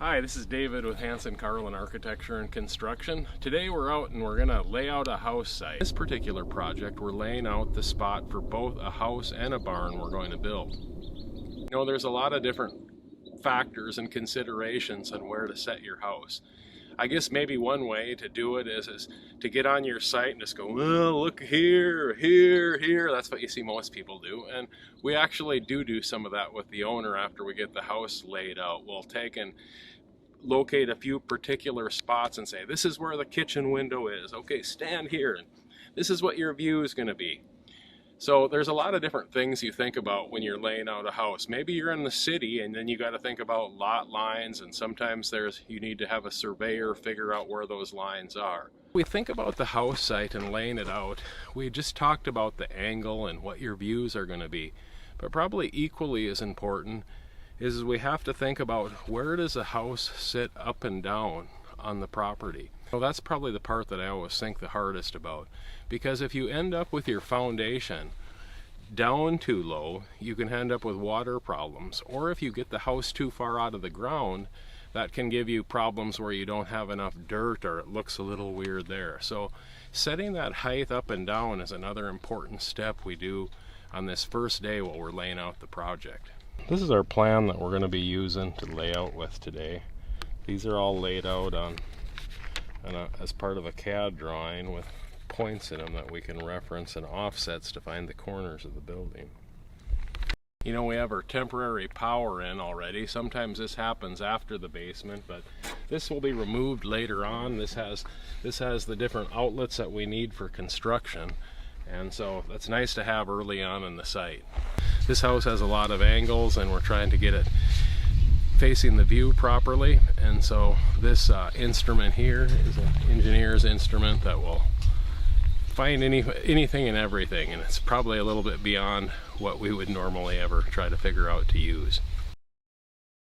Hi, this is David with Hanson Carlin Architecture and Construction. Today we're out and we're going to lay out a house site. This particular project, we're laying out the spot for both a house and a barn we're going to build. You know, there's a lot of different factors and considerations on where to set your house. I guess maybe one way to do it is to get on your site and just go, well, look here, here. That's what you see most people do. And we actually do some of that with the owner after we get the house laid out. We'll take and locate a few particular spots and say, this is where the kitchen window is. Okay, stand here. And this is what your view is going to be. So there's a lot of different things you think about when you're laying out a house. Maybe you're in the city and then you got to think about lot lines, and sometimes you need to have a surveyor figure out where those lines are. We think about the house site and laying it out. We just talked about the angle and what your views are going to be. But probably equally as important is we have to think about, where does a house sit up and down on the property? Well, that's probably the part that I always think the hardest about, because if you end up with your foundation down too low, you can end up with water problems, or if you get the house too far out of the ground, that can give you problems where you don't have enough dirt or it looks a little weird there. So setting that height up and down is another important step we do on this first day while we're laying out the project. This is our plan that we're going to be using to lay out with today. These are all laid out as part of a CAD drawing with points in them that we can reference and offsets to find the corners of the building. You know, we have our temporary power in already. Sometimes this happens after the basement, but this will be removed later on. This has the different outlets that we need for construction, and so that's nice to have early on in the site. This house has a lot of angles and we're trying to get it facing the view properly, and so this instrument here is an engineer's instrument that will find anything and everything, and it's probably a little bit beyond what we would normally ever try to figure out to use.